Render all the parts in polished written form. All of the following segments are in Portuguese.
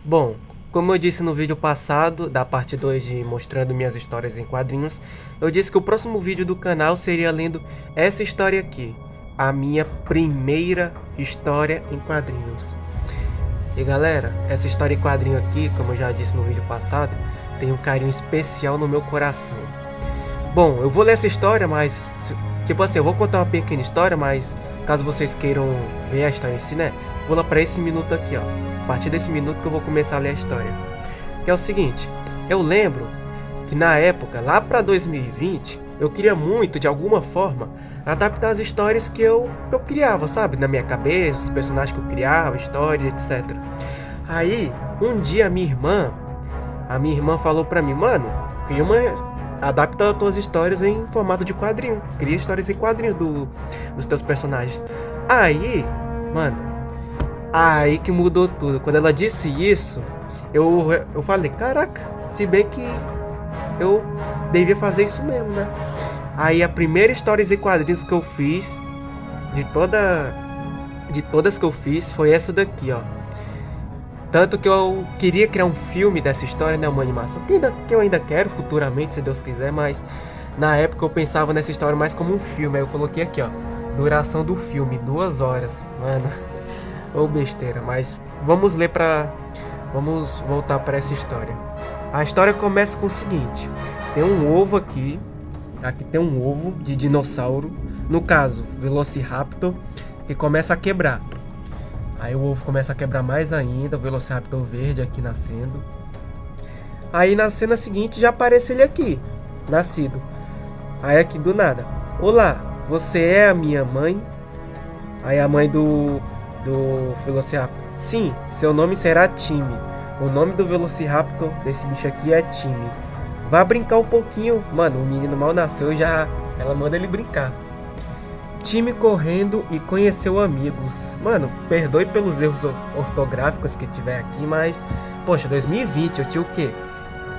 Bom, como eu disse no vídeo passado, da parte 2 de mostrando minhas histórias em quadrinhos, eu disse que o próximo vídeo do canal seria lendo essa história aqui, a minha primeira história em quadrinhos. E galera, essa história em quadrinho aqui, como eu já disse no vídeo passado, tem um carinho especial no meu coração. Bom, eu vou ler essa história, mas tipo assim, eu vou contar uma pequena história, mas caso vocês queiram ver a história em si, né? Pula pra esse minuto aqui, ó. A partir desse minuto que eu vou começar a ler a história. Que é o seguinte, eu lembro que na época, lá pra 2020, eu queria muito, de alguma forma, adaptar as histórias que eu criava, sabe? Na minha cabeça, os personagens que eu criava, histórias, etc. Aí, um dia a minha irmã falou pra mim, mano, cria uma... adapta as tuas histórias em formato de quadrinho. Cria histórias em quadrinhos dos teus personagens. Aí, mano, aí que mudou tudo. Quando ela disse isso, eu falei, caraca, se bem que eu devia fazer isso mesmo, né? Aí a primeira história em quadrinhos que eu fiz, de todas que eu fiz, foi essa daqui, ó. Tanto que eu queria criar um filme dessa história, né, uma animação, que eu ainda quero futuramente, se Deus quiser, mas na época eu pensava nessa história mais como um filme, aí eu coloquei aqui, ó, duração do filme, 2 horas, mano, ou besteira, mas vamos voltar para essa história. A história começa com o seguinte, tem um ovo aqui tem um ovo de dinossauro, no caso, Velociraptor, que começa a quebrar. Aí o ovo começa a quebrar mais ainda, o Velociraptor verde aqui nascendo. Aí na cena seguinte já aparece ele aqui, nascido. Aí aqui do nada, olá, você é a minha mãe? Aí a mãe do Velociraptor, sim, seu nome será Timmy. O nome do Velociraptor, desse bicho aqui, é Timmy. Vá brincar um pouquinho. Mano, o menino mal nasceu, ela manda ele brincar. Time correndo e conheceu amigos. Mano, perdoe pelos erros ortográficos que tiver aqui, mas... Poxa, 2020, eu tinha o quê?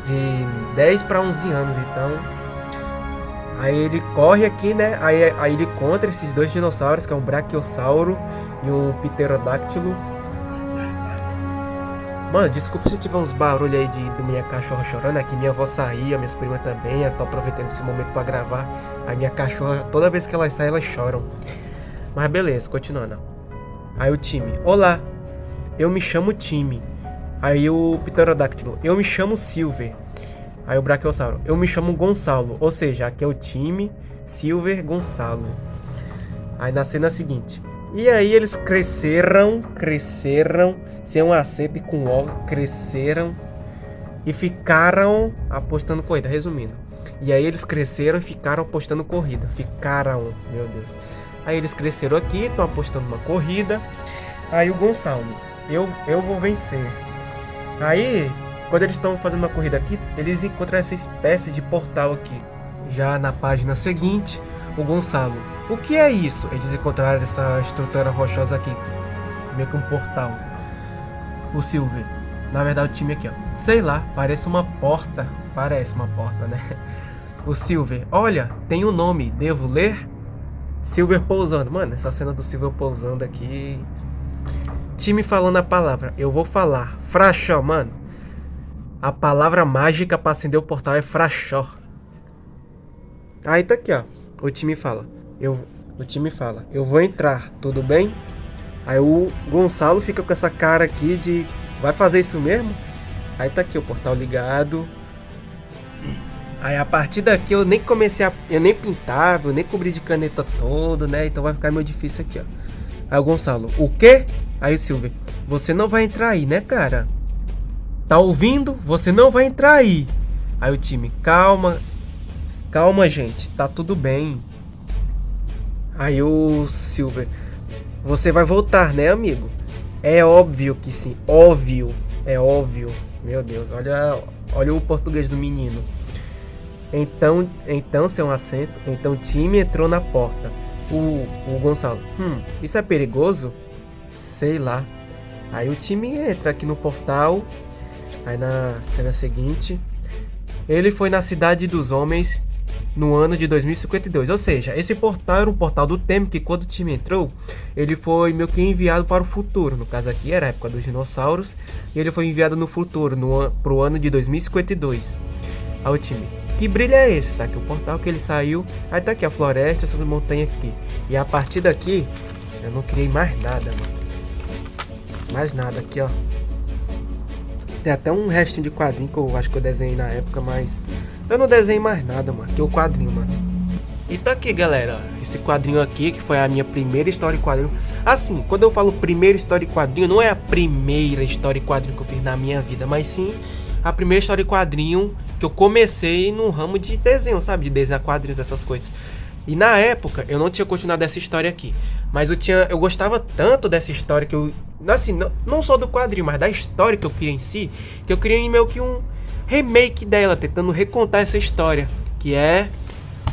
De 10 para 11 anos, então... Aí ele corre aqui, né? Aí ele encontra esses dois dinossauros, que é um Brachiosauro e um Pterodáctilo. Mano, desculpa se tiver uns barulhos aí de minha cachorra chorando. Aqui minha avó saía, minhas primas também. Eu tô aproveitando esse momento pra gravar. A minha cachorra, toda vez que elas saem, elas choram. Mas beleza, continuando. Aí o time, olá, eu me chamo Timmy. Aí o Pterodáctilo, eu me chamo Silver. Aí o Brachiosauro, eu me chamo Gonçalo. Ou seja, aqui é o time Silver Gonçalo. Aí na cena seguinte, e aí eles cresceram sem um acento e com O, cresceram e ficaram apostando corrida, resumindo. E aí eles cresceram e ficaram apostando corrida, meu Deus. Aí eles cresceram aqui, estão apostando uma corrida. Aí o Gonçalo, eu vou vencer. Aí, quando eles estão fazendo uma corrida aqui, eles encontram essa espécie de portal aqui. Já na página seguinte, o Gonçalo, o que é isso? Eles encontraram essa estrutura rochosa aqui, meio que um portal. O Silver, na verdade o time aqui, ó, sei lá, parece uma porta, né? O Silver, olha, tem um nome, devo ler? Silver pousando, mano, essa cena do Silver pousando aqui. Time falando a palavra, eu vou falar, Frachó, mano. A palavra mágica pra acender o portal é Frachó. Aí tá aqui, ó, o time fala, eu vou entrar, tudo bem? Aí o Gonçalo fica com essa cara aqui de... vai fazer isso mesmo? Aí tá aqui o portal ligado. Aí a partir daqui eu nem eu nem pintava, eu nem cobri de caneta todo, né? Então vai ficar meio difícil aqui, ó. Aí o Gonçalo, o quê? Aí o Silver, você não vai entrar aí, né, cara? Tá ouvindo? Você não vai entrar aí. Aí o time, calma, gente, tá tudo bem. Aí o Silver, você vai voltar, né, amigo? É óbvio que sim, é óbvio. Meu Deus, olha o português do menino. Então sem um acento, então o time entrou na porta. O Gonçalo, isso é perigoso? Sei lá. Aí o time entra aqui no portal. Aí na cena seguinte, ele foi na cidade dos homens no ano de 2052. Ou seja, esse portal era um portal do tempo que quando o time entrou, ele foi meio que enviado para o futuro. No caso aqui era a época dos dinossauros, e ele foi enviado no futuro, pro ano de 2052. Aí o time, que brilho é esse? Tá aqui o portal que ele saiu, aí tá aqui a floresta, essas montanhas aqui. E a partir daqui, eu não criei mais nada, mano. Mais nada aqui, ó. Tem até um restinho de quadrinho que eu acho que eu desenhei na época, mas eu não desenhei mais nada, mano. Que o quadrinho, mano. E tá aqui, galera. Esse quadrinho aqui, que foi a minha primeira história em quadrinho. Assim, quando eu falo primeira história em quadrinho, não é a primeira história em quadrinho que eu fiz na minha vida, mas sim a primeira história em quadrinho que eu comecei no ramo de desenho, sabe? De desenhar quadrinhos, essas coisas. E na época, eu não tinha continuado essa história aqui. Mas eu gostava tanto dessa história que eu... Assim, não só do quadrinho, mas da história que eu queria em si, que eu queria meio que um remake dela, tentando recontar essa história. Que é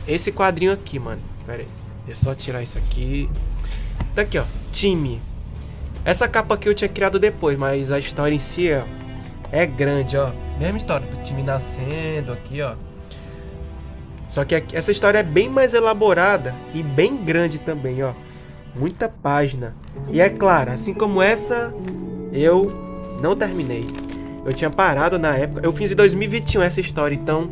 esse quadrinho aqui, mano. Pera aí, deixa eu só tirar isso aqui. Tá aqui, ó, Time. Essa capa aqui eu tinha criado depois, mas a história em si é grande, ó. Mesma história do time nascendo aqui, ó. Só que essa história é bem mais elaborada e bem grande também, ó. Muita página. E é claro, assim como essa, eu não terminei. Eu tinha parado na época. Eu fiz em 2021 essa história, então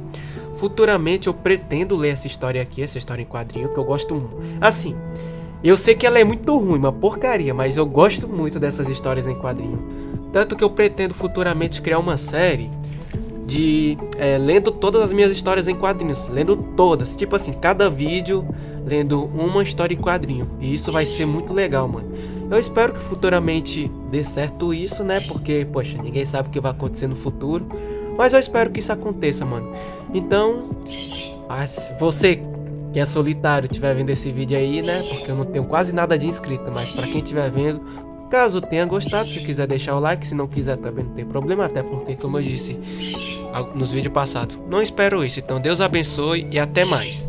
futuramente eu pretendo ler essa história aqui, essa história em quadrinho, que eu gosto muito. Assim, eu sei que ela é muito ruim, uma porcaria, mas eu gosto muito dessas histórias em quadrinho. Tanto que eu pretendo futuramente criar uma série de lendo todas as minhas histórias em quadrinhos, lendo todas, tipo assim, cada vídeo lendo uma história em quadrinho, e isso vai ser muito legal, mano. Eu espero que futuramente dê certo isso, né, porque, poxa, ninguém sabe o que vai acontecer no futuro, mas eu espero que isso aconteça, mano. Então, se você que é solitário estiver vendo esse vídeo aí, né, porque eu não tenho quase nada de inscrito, mas pra quem estiver vendo, caso tenha gostado, se quiser deixar o like, se não quiser também não tem problema, até porque, como eu disse nos vídeos passados, não espero isso. Então Deus abençoe e até mais.